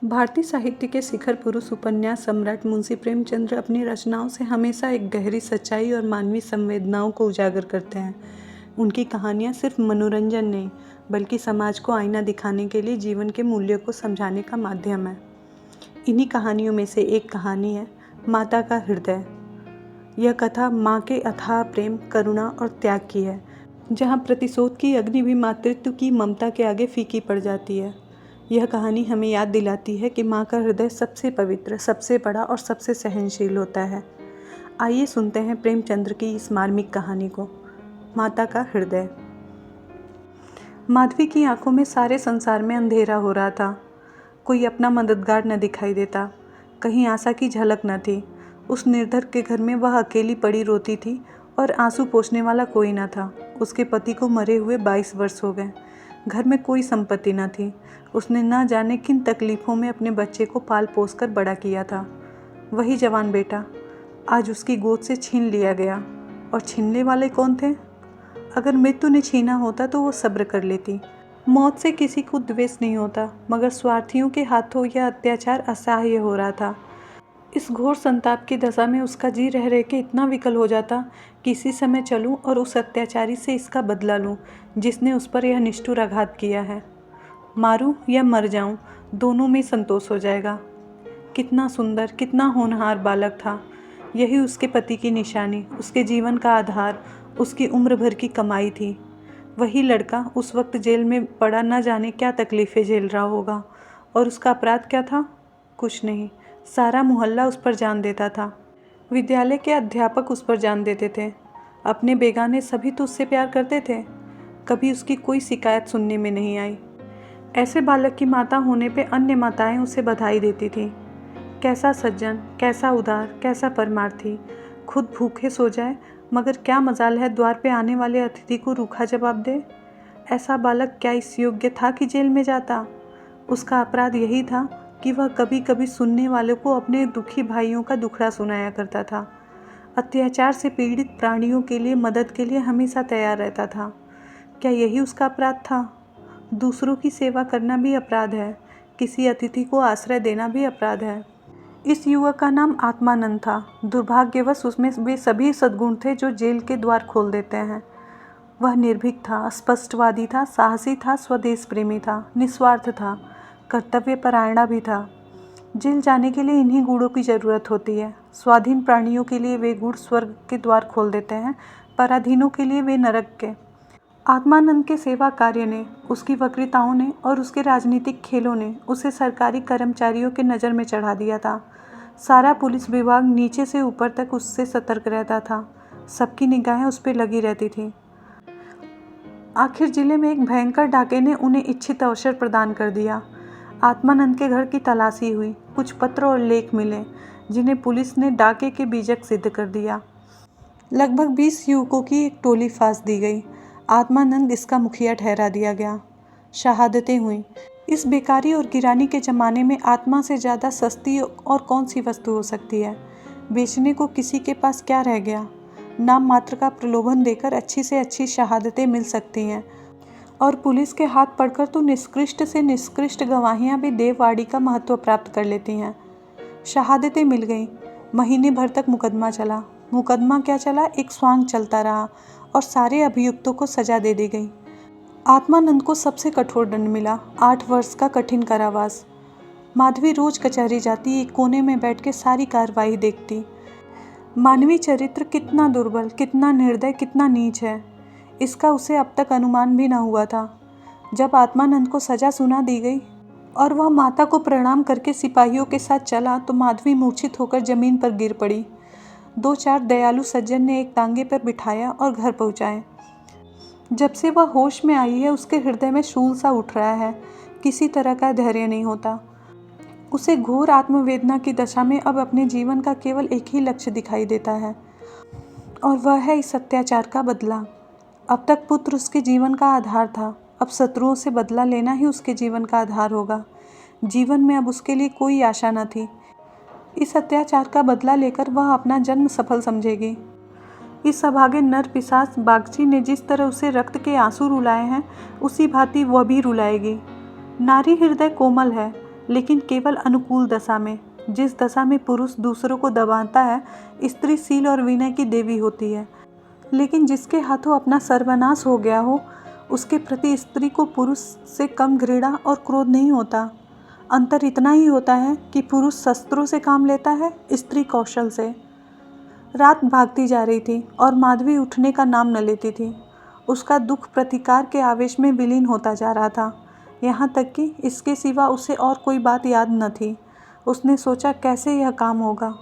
भारतीय साहित्य के शिखर पुरुष उपन्यास सम्राट मुंशी प्रेमचंद्र अपनी रचनाओं से हमेशा एक गहरी सच्चाई और मानवीय संवेदनाओं को उजागर करते हैं। उनकी कहानियाँ सिर्फ मनोरंजन नहीं, बल्कि समाज को आईना दिखाने के लिए जीवन के मूल्यों को समझाने का माध्यम है। इन्हीं कहानियों में से एक कहानी है माता का हृदय। यह कथा माँ के अथाह प्रेम, करुणा और त्याग की है, जहाँ प्रतिशोध की अग्नि भी मातृत्व की ममता के आगे फीकी पड़ जाती है। यह कहानी हमें याद दिलाती है कि माँ का हृदय सबसे पवित्र, सबसे बड़ा और सबसे सहनशील होता है। आइए सुनते हैं प्रेमचंद्र की इस मार्मिक कहानी को, माता का हृदय। माधवी की आंखों में सारे संसार में अंधेरा हो रहा था। कोई अपना मददगार न दिखाई देता, कहीं आशा की झलक न थी। उस निर्धर के घर में वह अकेली पड़ी रोती थी और आंसू पोंछने वाला कोई न था। उसके पति को मरे हुए 22 वर्ष हो गए। घर में कोई संपत्ति न थी। उसने न जाने किन तकलीफ़ों में अपने बच्चे को पाल पोस कर बड़ा किया था। वही जवान बेटा आज उसकी गोद से छीन लिया गया। और छीनने वाले कौन थे? अगर मृत्यु ने छीना होता तो वो सब्र कर लेती। मौत से किसी को द्वेष नहीं होता, मगर स्वार्थियों के हाथों यह अत्याचार असह्य हो रहा था। इस घोर संताप की दशा में उसका जी रह रह के इतना विकल हो जाता कि इसी समय चलूं और उस अत्याचारी से इसका बदला लूं जिसने उस पर यह निष्ठुर आघात किया है। मारूं या मर जाऊं, दोनों में संतोष हो जाएगा। कितना सुंदर, कितना होनहार बालक था। यही उसके पति की निशानी, उसके जीवन का आधार, उसकी उम्र भर की कमाई थी। वही लड़का उस वक्त जेल में पड़ा न जाने क्या तकलीफ़ें झेल रहा होगा। और उसका अपराध क्या था? कुछ नहीं। सारा मोहल्ला उस पर जान देता था। विद्यालय के अध्यापक उस पर जान देते थे। अपने बेगाने सभी तो उससे प्यार करते थे। कभी उसकी कोई शिकायत सुनने में नहीं आई। ऐसे बालक की माता होने पे अन्य माताएं उसे बधाई देती थीं। कैसा सज्जन, कैसा उदार, कैसा परमार्थी। खुद भूखे सो जाए, मगर क्या मजाल है द्वार पे आने वाले अतिथि को रूखा जवाब दे। ऐसा बालक क्या इस योग्य था कि जेल में जाता? उसका अपराध यही था कि वह कभी कभी सुनने वालों को अपने दुखी भाइयों का दुखड़ा सुनाया करता था। अत्याचार से पीड़ित प्राणियों के लिए मदद के लिए हमेशा तैयार रहता था। क्या यही उसका अपराध था? दूसरों की सेवा करना भी अपराध है, किसी अतिथि को आश्रय देना भी अपराध है। इस युवक का नाम आत्मानंद था। दुर्भाग्यवश उसमें वे सभी सद्गुण थे जो जेल के द्वार खोल देते हैं। वह निर्भीक था, स्पष्टवादी था, साहसी था, स्वदेश प्रेमी था, निस्वार्थ था, कर्तव्य परायण भी था। जेल जाने के लिए इन्हीं गुणों की ज़रूरत होती है। स्वाधीन प्राणियों के लिए वे गुण स्वर्ग के द्वार खोल देते हैं, पराधीनों के लिए वे नरक के। आत्मानंद के सेवा कार्य ने, उसकी वक्तृताओं ने और उसके राजनीतिक खेलों ने उसे सरकारी कर्मचारियों के नज़र में चढ़ा दिया था। सारा पुलिस विभाग नीचे से ऊपर तक उससे सतर्क रहता था। सबकी निगाहें उस पर लगी रहती थीं। आखिर जिले में एक भयंकर डाके ने उन्हें इच्छित अवसर प्रदान कर दिया। आत्मानंद के घर की तलाशी हुई। कुछ पत्र और लेख मिले जिन्हें पुलिस ने डाके के बीजक सिद्ध कर दिया। लगभग 20 युवकों की एक टोली फांस दी गई। आत्मानंद इसका मुखिया ठहरा दिया गया। शहादतें हुईं। इस बेकारी और गिरानी के ज़माने में आत्मा से ज़्यादा सस्ती और कौन सी वस्तु हो सकती है? बेचने को किसी के पास क्या रह गया? नाम मात्र का प्रलोभन देकर अच्छी से अच्छी शहादतें मिल सकती हैं, और पुलिस के हाथ पड़कर तो निष्कृष्ट से निष्कृष्ट गवाहियाँ भी देववाड़ी का महत्व प्राप्त कर लेती हैं। शहादतें मिल गईं। महीने भर तक मुकदमा चला। मुकदमा क्या चला, एक स्वांग चलता रहा और सारे अभियुक्तों को सजा दे दी गई। आत्मानंद को सबसे कठोर दंड मिला, 8 वर्ष का कठिन कारावास। माधवी रोज कचहरी जाती, एक कोने में बैठ के सारी कार्रवाई देखती। मानवीय चरित्र कितना दुर्बल, कितना निर्दय, कितना नीच है, इसका उसे अब तक अनुमान भी न हुआ था। जब आत्मानंद को सजा सुना दी गई और वह माता को प्रणाम करके सिपाहियों के साथ चला तो माधवी मूर्छित होकर जमीन पर गिर पड़ी। 2-4 दयालु सज्जन ने एक तांगे पर बिठाया और घर पहुंचाए। जब से वह होश में आई है उसके हृदय में शूल सा उठ रहा है। किसी तरह का धैर्य नहीं होता उसे। घोर आत्मवेदना की दशा में अब अपने जीवन का केवल एक ही लक्ष्य दिखाई देता है, और वह है इस अत्याचार का बदला। अब तक पुत्र उसके जीवन का आधार था, अब शत्रुओं से बदला लेना ही उसके जीवन का आधार होगा। जीवन में अब उसके लिए कोई आशा न थी। इस अत्याचार का बदला लेकर वह अपना जन्म सफल समझेगी। इस अभागे नर पिशाच बागची ने जिस तरह उसे रक्त के आंसू रुलाए हैं, उसी भांति वह भी रुलाएगी। नारी हृदय कोमल है, लेकिन केवल अनुकूल दशा में। जिस दशा में पुरुष दूसरों को दबाता है, स्त्री शील और विनय की देवी होती है। लेकिन जिसके हाथों अपना सर्वनाश हो गया हो, उसके प्रति स्त्री को पुरुष से कम घृणा और क्रोध नहीं होता। अंतर इतना ही होता है कि पुरुष शस्त्रों से काम लेता है, स्त्री कौशल से। रात भागती जा रही थी और माधवी उठने का नाम न लेती थी। उसका दुख प्रतिकार के आवेश में विलीन होता जा रहा था, यहाँ तक कि इसके सिवा उसे और कोई बात याद न थी। उसने सोचा, कैसे यह काम होगा।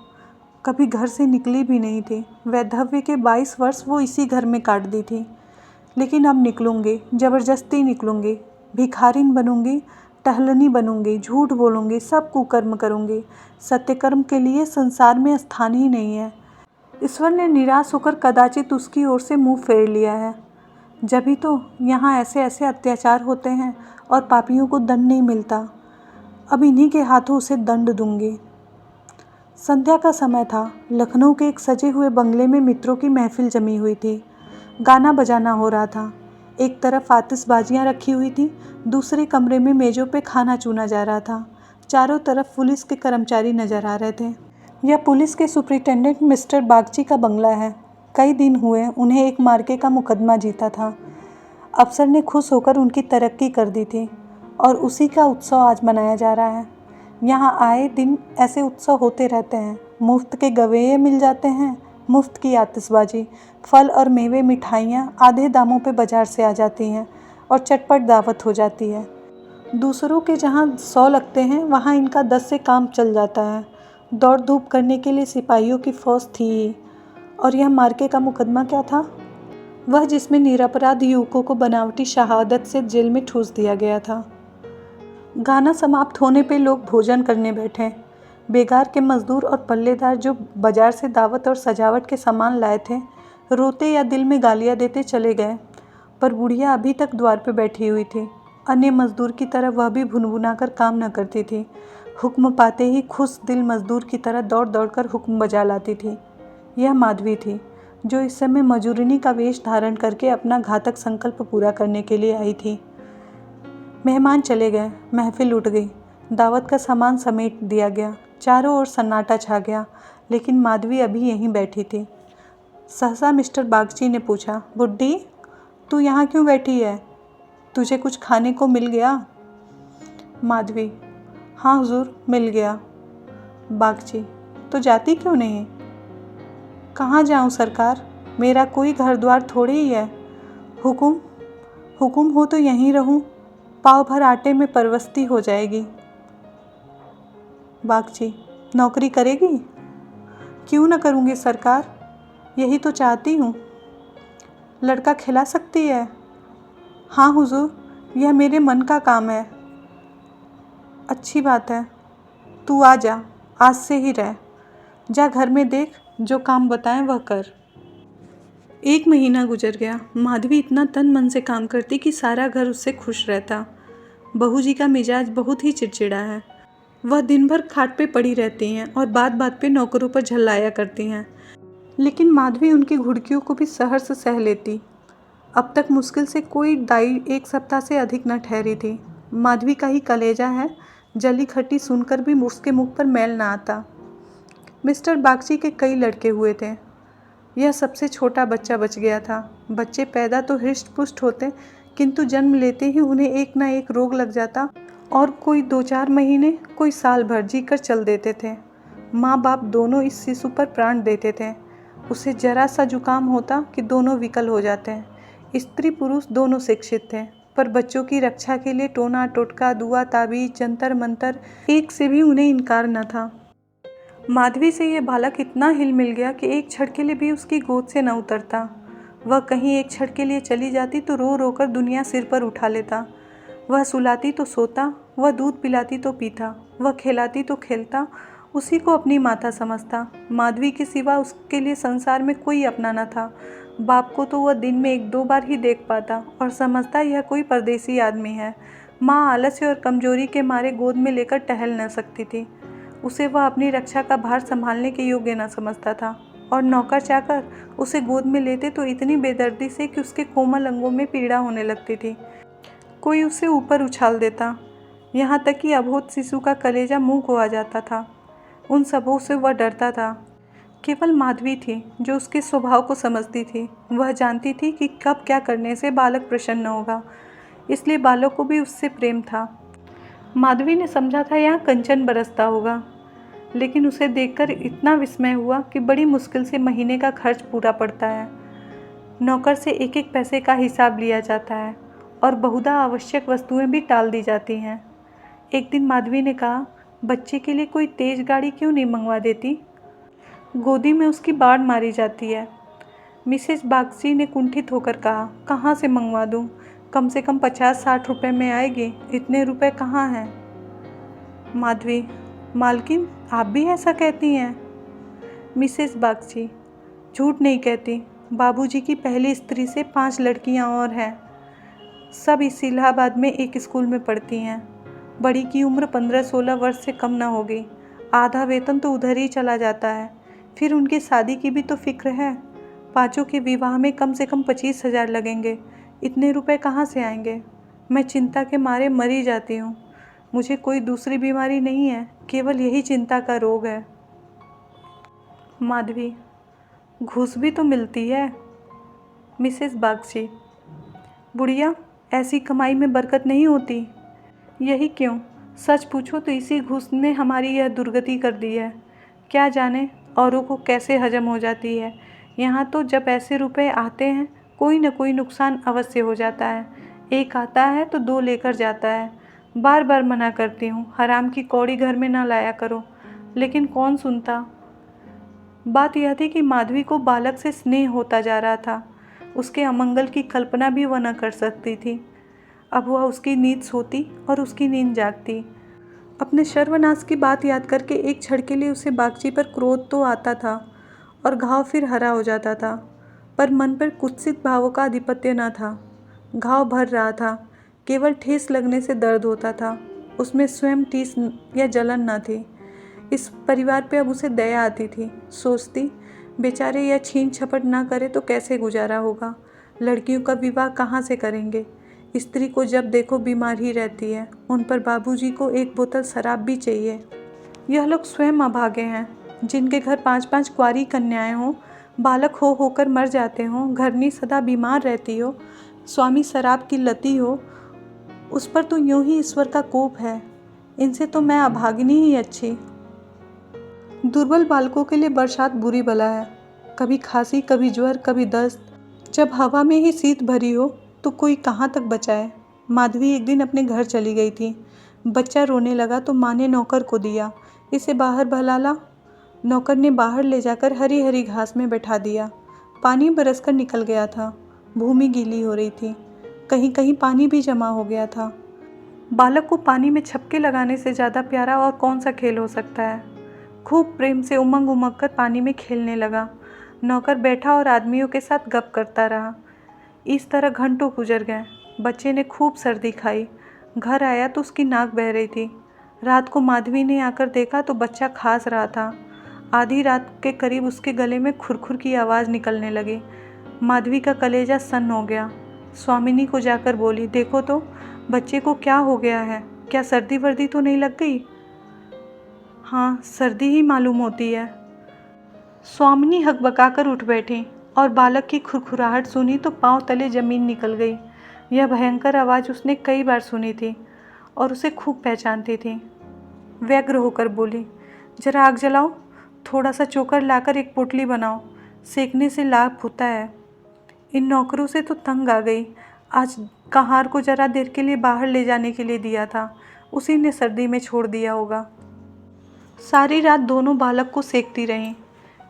कभी घर से निकली भी नहीं थी। वैधव्य के 22 वर्ष वो इसी घर में काट दी थी। लेकिन अब निकलूँगी, ज़बरदस्ती निकलूँगी। भिखारिन बनूँगी, टहलनी बनूँगी, झूठ बोलूँगी, सब कुकर्म करूँगी। सत्यकर्म के लिए संसार में स्थान ही नहीं है। ईश्वर ने निराश होकर कदाचित उसकी ओर से मुँह फेर लिया है। जभी तो यहाँ ऐसे ऐसे अत्याचार होते हैं और पापियों को दंड नहीं मिलता। अब इन्हीं के हाथों उसे दंड दूंगी। संध्या का समय था। लखनऊ के एक सजे हुए बंगले में मित्रों की महफिल जमी हुई थी। गाना बजाना हो रहा था। एक तरफ आतिशबाजियाँ रखी हुई थी, दूसरे कमरे में मेज़ों पे खाना चुना जा रहा था। चारों तरफ पुलिस के कर्मचारी नजर आ रहे थे। यह पुलिस के सुपरिटेंडेंट मिस्टर बागची का बंगला है। कई दिन हुए उन्हें एक मार्के का मुकदमा जीता था। अफसर ने खुश होकर उनकी तरक्की कर दी थी और उसी का उत्सव आज मनाया जा रहा है। यहाँ आए दिन ऐसे उत्सव होते रहते हैं। मुफ्त के गवेये मिल जाते हैं, मुफ्त की आतिशबाजी, फल और मेवे, मिठाइयाँ आधे दामों पे बाजार से आ जाती हैं और चटपट दावत हो जाती है। दूसरों के जहाँ 100 लगते हैं, वहाँ इनका 10 से काम चल जाता है। दौड़ धूप करने के लिए सिपाहियों की फौज थी ही। और यह मार्के का मुकदमा क्या था? वह जिसमें निरपराध युवकों को बनावटी शहादत से जेल में ठूस दिया गया था। गाना समाप्त होने पे लोग भोजन करने बैठे। बेगार के मजदूर और पल्लेदार जो बाजार से दावत और सजावट के सामान लाए थे, रोते या दिल में गालियाँ देते चले गए। पर बुढ़िया अभी तक द्वार पे बैठी हुई थी। अन्य मजदूर की तरह वह भी भुनभुना कर काम न करती थी। हुक्म पाते ही खुश दिल मजदूर की तरह दौड़ दौड़ कर हुक्म बजा लाती थी। यह माधवी थी, जो इस समय मजूरनी का वेश धारण करके अपना घातक संकल्प पूरा करने के लिए आई थी। मेहमान चले गए, महफिल उठ गई। दावत का सामान समेट दिया गया। चारों ओर सन्नाटा छा गया, लेकिन माधवी अभी यहीं बैठी थी। सहसा मिस्टर बागची ने पूछा, बुड्ढी, तू यहाँ क्यों बैठी है? तुझे कुछ खाने को मिल गया? माधवी, हाँ हुजूर, मिल गया। बागची, तो जाती क्यों नहीं? कहाँ जाऊँ सरकार, मेरा कोई घर द्वार थोड़ी ही है। हुकुम हो तो यहीं रहूँ, पाव भर आटे में परवस्ती हो जाएगी। बागची, नौकरी करेगी? क्यों न करूँगी सरकार, यही तो चाहती हूँ। लड़का खिला सकती है? हाँ हुजूर, यह मेरे मन का काम है। अच्छी बात है, तू आ जा, आज से ही रह। जा घर में देख, जो काम बताएं वह कर। 1 महीना गुजर गया। माधवी इतना तन मन से काम करती कि सारा घर उससे खुश रहता। बहू जी का मिजाज बहुत ही चिड़चिड़ा है। वह दिन भर खाट पे पड़ी रहती हैं और बात बात पे नौकरों पर झल्लाया करती हैं, लेकिन माधवी उनकी घुड़कियों को भी सहर्ष सह लेती। अब तक मुश्किल से कोई दाई 1 सप्ताह से अधिक न ठहरी थी। माधवी का ही कलेजा है, जली खट्टी सुनकर भी उसके मुख पर मैल ना आता। मिस्टर बागची के कई लड़के हुए थे। यह सबसे छोटा बच्चा बच गया था। बच्चे पैदा तो हृष्ट पुष्ट होते, किंतु जन्म लेते ही उन्हें एक न एक रोग लग जाता और कोई 2-4 महीने, कोई साल भर जी कर चल देते थे। माँ बाप दोनों इस शिशु पर प्राण देते थे। उसे जरा सा जुकाम होता कि दोनों विकल हो जाते। स्त्री पुरुष दोनों शिक्षित थे, पर बच्चों की रक्षा के लिए टोना टोटका, दुआ ताबीज, जंतर मंतर, एक से भी उन्हें इनकार न था। माधवी से यह बालक इतना हिल मिल गया कि एक क्षण के लिए भी उसकी गोद से न उतरता। वह कहीं एक क्षण के लिए चली जाती तो रो रो कर दुनिया सिर पर उठा लेता। वह सुलाती तो सोता, वह दूध पिलाती तो पीता, वह खिलाती तो खेलता, उसी को अपनी माता समझता। माधवी के सिवा उसके लिए संसार में कोई अपना न था। बाप को तो वह दिन में 1-2 बार ही देख पाता और समझता यह कोई परदेसी आदमी है। माँ आलस्य और कमजोरी के मारे गोद में लेकर टहल न सकती थी। उसे वह अपनी रक्षा का भार संभालने के योग्य न समझता था, और नौकर चाकर उसे गोद में लेते तो इतनी बेदर्दी से कि उसके कोमल अंगों में पीड़ा होने लगती थी। कोई उसे ऊपर उछाल देता यहाँ तक कि अबोध शिशु का कलेजा मुंह को आ जाता था। उन सबों से वह डरता था। केवल माधवी थी जो उसके स्वभाव को समझती थी। वह जानती थी कि कब क्या करने से बालक प्रसन्न होगा, इसलिए बालक को भी उससे प्रेम था। माधवी ने समझा था यहाँ कंचन बरसता होगा, लेकिन उसे देखकर इतना विस्मय हुआ कि बड़ी मुश्किल से महीने का खर्च पूरा पड़ता है। नौकर से एक एक पैसे का हिसाब लिया जाता है और बहुधा आवश्यक वस्तुएं भी टाल दी जाती हैं। एक दिन माधवी ने कहा, बच्चे के लिए कोई तेज गाड़ी क्यों नहीं मंगवा देती? गोदी में उसकी बाढ़ मारी जाती है। मिसेज बागची ने कुंठित होकर कहा, कहाँ से मंगवा दूँ? कम से कम 50-60 रुपये में आएगी, इतने रुपए कहाँ हैं? माधवी, मालकिन आप भी ऐसा कहती हैं? मिसेस बागची, झूठ नहीं कहती। बाबूजी की पहली स्त्री से 5 लड़कियां और हैं। सब इस इलाहाबाद में एक स्कूल में पढ़ती हैं। बड़ी की उम्र 15-16 वर्ष से कम ना होगी। आधा वेतन तो उधर ही चला जाता है। फिर उनकी शादी की भी तो फिक्र है। पाँचों के विवाह में कम से कम 25,000 लगेंगे। इतने रुपए कहाँ से आएंगे? मैं चिंता के मारे मरी जाती हूँ। मुझे कोई दूसरी बीमारी नहीं है, केवल यही चिंता का रोग है। माधवी, घूस भी तो मिलती है। मिसेस बागची, बुढ़िया, ऐसी कमाई में बरकत नहीं होती। यही क्यों, सच पूछो तो इसी घूस ने हमारी यह दुर्गति कर दी है। क्या जाने औरों को कैसे हजम हो जाती है। यहाँ तो जब ऐसे रुपए आते हैं कोई न कोई नुकसान अवश्य हो जाता है। एक आता है तो 2 लेकर जाता है। बार बार मना करती हूँ, हराम की कौड़ी घर में ना लाया करो, लेकिन कौन सुनता। बात यह थी कि माधवी को बालक से स्नेह होता जा रहा था। उसके अमंगल की कल्पना भी वह न कर सकती थी। अब वह उसकी नींद सोती और उसकी नींद जागती। अपने सर्वनाश की बात याद करके एक क्षण के लिए उसे बागची पर क्रोध तो आता था और घाव फिर हरा हो जाता था, पर मन पर कुत्सित भावों का आधिपत्य न था। घाव भर रहा था, केवल ठेस लगने से दर्द होता था। उसमें स्वयं टीस या जलन न थी। इस परिवार पे अब उसे दया आती थी। सोचती, बेचारे यह छीन छपट ना करे तो कैसे गुजारा होगा। लड़कियों का विवाह कहाँ से करेंगे? स्त्री को जब देखो बीमार ही रहती है। उन पर बाबूजी को एक बोतल शराब भी चाहिए। यह लोग स्वयं अभागे हैं, जिनके घर 5-5 कुंवारी कन्याएं हों, बालक हो होकर मर जाते हों, घरनी सदा बीमार रहती हो, स्वामी शराब की लती हो, उस पर तो यूं ही ईश्वर का कोप है। इनसे तो मैं अभागिनी ही अच्छी। दुर्बल बालकों के लिए बरसात बुरी बला है। कभी खांसी, कभी ज्वर, कभी दस्त। जब हवा में ही शीत भरी हो तो कोई कहाँ तक बचाए। माधवी एक दिन अपने घर चली गई थी। बच्चा रोने लगा तो माँ ने नौकर को दिया, इसे बाहर बहला। नौकर ने बाहर ले जाकर हरी हरी घास में बैठा दिया। पानी बरसकर निकल गया था। भूमि गीली हो रही थी, कहीं कहीं पानी भी जमा हो गया था। बालक को पानी में छपके लगाने से ज़्यादा प्यारा और कौन सा खेल हो सकता है। खूब प्रेम से उमंग उमंग कर पानी में खेलने लगा। नौकर बैठा और आदमियों के साथ गप करता रहा। इस तरह घंटों गुजर गए। बच्चे ने खूब सर्दी खाई। घर आया तो उसकी नाक बह रही थी। रात को माधवी ने आकर देखा तो बच्चा खांस रहा था। आधी रात के करीब उसके गले में खुरखुर की आवाज़ निकलने लगी। माधवी का कलेजा सन्न हो गया। स्वामिनी को जाकर बोली, देखो तो बच्चे को क्या हो गया है, क्या सर्दी वर्दी तो नहीं लग गई? हाँ, सर्दी ही मालूम होती है। स्वामिनी हकबकाकर उठ बैठी और बालक की खुरखुराहट सुनी तो पांव तले जमीन निकल गई। यह भयंकर आवाज़ उसने कई बार सुनी थी और उसे खूब पहचानती थी। व्यग्र होकर बोली, जरा आग जलाओ, थोड़ा सा चोकर लाकर एक पोटली बनाओ, सेकने से लाभ होता है। इन नौकरों से तो तंग आ गई। आज कहार को जरा देर के लिए बाहर ले जाने के लिए दिया था, उसी ने सर्दी में छोड़ दिया होगा। सारी रात दोनों बालक को सेकती रहीं।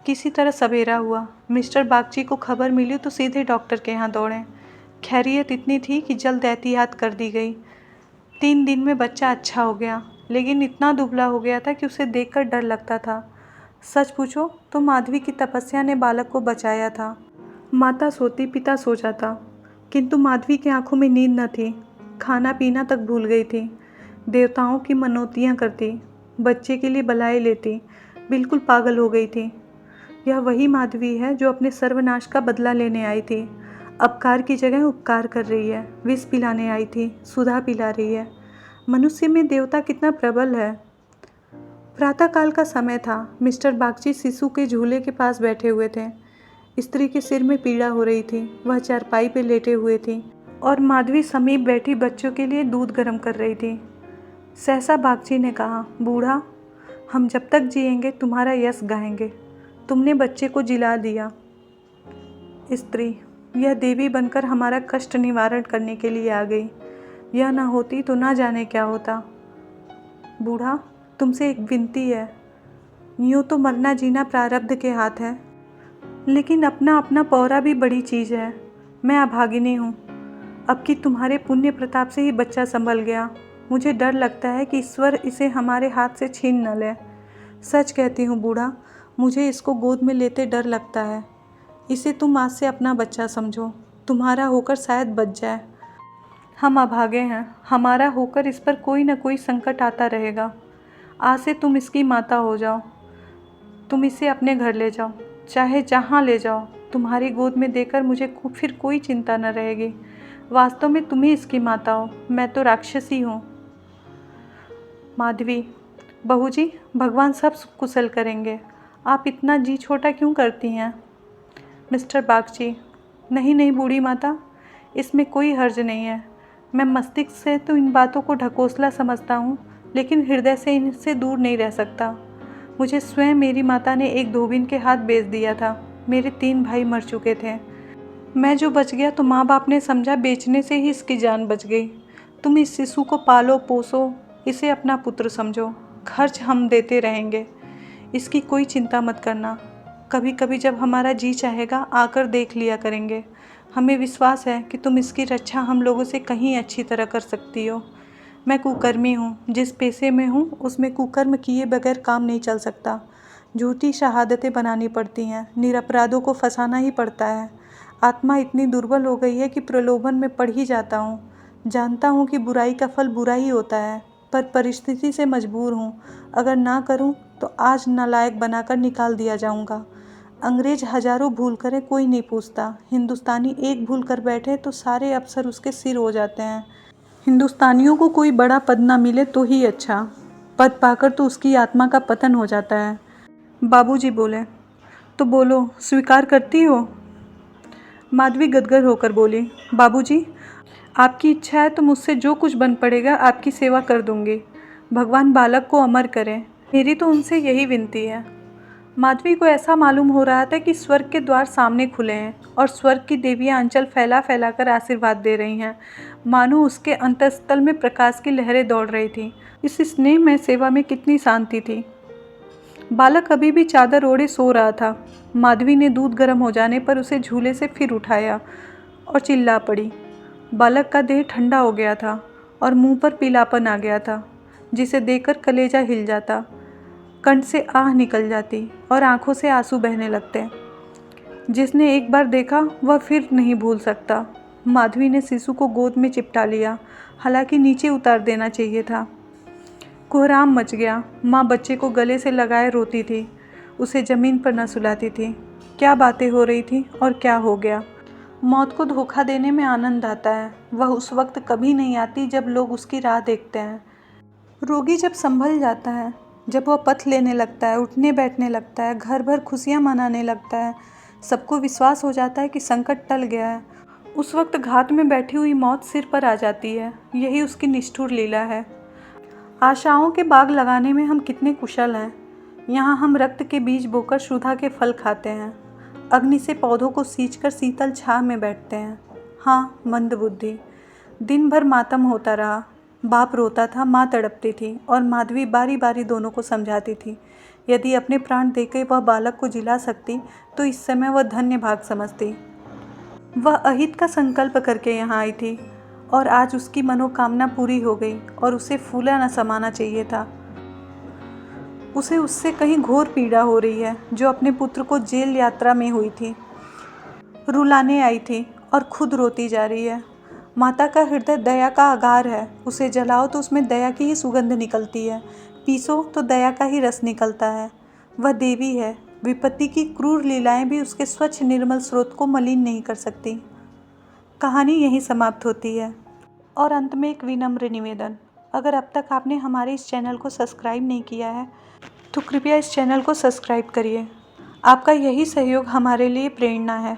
किसी तरह सवेरा हुआ। मिस्टर बागची को खबर मिली तो सीधे डॉक्टर के यहाँ दौड़े। खैरियत इतनी थी कि जल्द एहतियात कर दी गई। 3 दिन में बच्चा अच्छा हो गया, लेकिन इतना दुबला हो गया था कि उसे देखकर डर लगता था। सच पूछो तो माधवी की तपस्या ने बालक को बचाया था। माता सोती, पिता सो जाता, किंतु माधवी की आंखों में नींद न थी। खाना पीना तक भूल गई थी। देवताओं की मनौतियाँ करती, बच्चे के लिए बलाएं लेती, बिल्कुल पागल हो गई थी। यह वही माधवी है जो अपने सर्वनाश का बदला लेने आई थी। अपकार की जगह उपकार कर रही है। विष पिलाने आई थी, सुधा पिला रही है। मनुष्य में देवता कितना प्रबल है। प्रातःकाल का समय था। मिस्टर बागची शिशु के झूले के पास बैठे हुए थे। स्त्री के सिर में पीड़ा हो रही थी। वह चारपाई पे लेटे हुए थी और माधवी समीप बैठी बच्चों के लिए दूध गर्म कर रही थी। सहसा बागची ने कहा, बूढ़ा, हम जब तक जिएंगे तुम्हारा यश गाएंगे। तुमने बच्चे को जिला दिया। स्त्री, यह देवी बनकर हमारा कष्ट निवारण करने के लिए आ गई। यह न होती तो ना जाने क्या होता। बूढ़ा, तुमसे एक विनती है। यूँ तो मरना जीना प्रारब्ध के हाथ है, लेकिन अपना अपना पौरा भी बड़ी चीज़ है। मैं अभागिनी हूँ। अब कि तुम्हारे पुण्य प्रताप से ही बच्चा संभल गया। मुझे डर लगता है कि ईश्वर इसे हमारे हाथ से छीन न ले। सच कहती हूँ बूढ़ा, मुझे इसको गोद में लेते डर लगता है। इसे तुम आज से अपना बच्चा समझो। तुम्हारा होकर शायद बच जाए। हम अभागे हैं। हमारा होकर इस पर कोई न कोई संकट आता रहेगा। आज से तुम इसकी माता हो जाओ। तुम इसे अपने घर ले जाओ, चाहे जहाँ ले जाओ। तुम्हारी गोद में देकर मुझे फिर कोई चिंता न रहेगी। वास्तव में तुम ही इसकी माता हो, मैं तो राक्षसी हूँ। माधवी, बहू जी, भगवान सब कुशल करेंगे। आप इतना जी छोटा क्यों करती हैं? मिस्टर बागची, नहीं नहीं बूढ़ी माता, इसमें कोई हर्ज नहीं है। मैं मस्तिष्क से तो इन बातों को ढकोसला समझता हूँ, लेकिन हृदय से इनसे दूर नहीं रह सकता। मुझे स्वयं मेरी माता ने एक धोबिन के हाथ बेच दिया था। मेरे 3 भाई मर चुके थे। मैं जो बच गया तो माँ बाप ने समझा बेचने से ही इसकी जान बच गई। तुम इस शिशु को पालो पोसो, इसे अपना पुत्र समझो। खर्च हम देते रहेंगे, इसकी कोई चिंता मत करना। कभी कभी जब हमारा जी चाहेगा आकर देख लिया करेंगे। हमें विश्वास है कि तुम इसकी रक्षा हम लोगों से कहीं अच्छी तरह कर सकती हो। मैं कुकर्मी हूँ। जिस पेशे में हूँ उसमें कुकर्म किए बगैर काम नहीं चल सकता। झूठी शहादतें बनानी पड़ती हैं, निरपराधों को फंसाना ही पड़ता है। आत्मा इतनी दुर्बल हो गई है कि प्रलोभन में पड़ ही जाता हूँ। जानता हूँ कि बुराई का फल बुरा ही होता है, पर परिस्थिति से मजबूर हूँ। अगर ना करूँ तो आज नालायक बनाकर निकाल दिया जाऊँगा। अंग्रेज हजारों भूल करें कोई नहीं पूछता। हिंदुस्तानी एक भूल कर बैठे तो सारे अफसर उसके सिर हो जाते हैं। हिंदुस्तानियों को कोई बड़ा पद ना मिले तो ही अच्छा। पद पाकर तो उसकी आत्मा का पतन हो जाता है। बाबूजी बोले, तो बोलो, स्वीकार करती हो? माधवी गदगद होकर बोली, बाबूजी, आपकी इच्छा है तो मुझसे जो कुछ बन पड़ेगा आपकी सेवा कर दूंगी। भगवान बालक को अमर करें, मेरी तो उनसे यही विनती है। माधवी को ऐसा मालूम हो रहा था कि स्वर्ग के द्वार सामने खुले हैं और स्वर्ग की देवियां अंचल फैला फैला कर आशीर्वाद दे रही हैं। मानो उसके अंतःस्थल में प्रकाश की लहरें दौड़ रही थीं। इस स्नेह में सेवा में कितनी शांति थी। बालक अभी भी चादर ओढ़े सो रहा था। माधवी ने दूध गर्म हो जाने पर उसे झूले से फिर उठाया और चिल्ला पड़ी। बालक का देह ठंडा हो गया था और मुंह पर पीलापन आ गया था, जिसे देखकर कलेजा हिल जाता, कंठ से आह निकल जाती और आंखों से आंसू बहने लगते। जिसने एक बार देखा वह फिर नहीं भूल सकता। माधवी ने शिशु को गोद में चिपटा लिया, हालांकि नीचे उतार देना चाहिए था। कोहराम मच गया। माँ बच्चे को गले से लगाए रोती थी, उसे ज़मीन पर न सुलाती थी। क्या बातें हो रही थी और क्या हो गया। मौत को धोखा देने में आनंद आता है। वह उस वक्त कभी नहीं आती जब लोग उसकी राह देखते हैं। रोगी जब संभल जाता है, जब वह पथ लेने लगता है, उठने बैठने लगता है, घर भर खुशियाँ मनाने लगता है, सबको विश्वास हो जाता है कि संकट टल गया है, उस वक्त घात में बैठी हुई मौत सिर पर आ जाती है। यही उसकी निष्ठुर लीला है। आशाओं के बाग लगाने में हम कितने कुशल हैं। यहाँ हम रक्त के बीज बोकर क्षुधा के फल खाते हैं। अग्नि से पौधों को सींचकर शीतल छाह में बैठते हैं। हाँ, मंदबुद्धि। दिन भर मातम होता रहा। बाप रोता था, माँ तड़पती थी और माधवी बारी बारी दोनों को समझाती थी। यदि अपने प्राण देकर वह बालक को जिला सकती तो इस समय वह धन्य भाग समझती। वह अहित का संकल्प करके यहाँ आई थी और आज उसकी मनोकामना पूरी हो गई और उसे फूला न समाना चाहिए था। उसे उससे कहीं घोर पीड़ा हो रही है जो अपने पुत्र को जेल यात्रा में हुई थी। रुलाने आई थी और खुद रोती जा रही है। माता का हृदय दया का आगार है। उसे जलाओ तो उसमें दया की ही सुगंध निकलती है, पीसो तो दया का ही रस निकलता है। वह देवी है। विपत्ति की क्रूर लीलाएं भी उसके स्वच्छ निर्मल स्रोत को मलिन नहीं कर सकती। कहानी यहीं समाप्त होती है और अंत में एक विनम्र निवेदन, अगर अब तक आपने हमारे इस चैनल को सब्सक्राइब नहीं किया है तो कृपया इस चैनल को सब्सक्राइब करिए। आपका यही सहयोग हमारे लिए प्रेरणा है।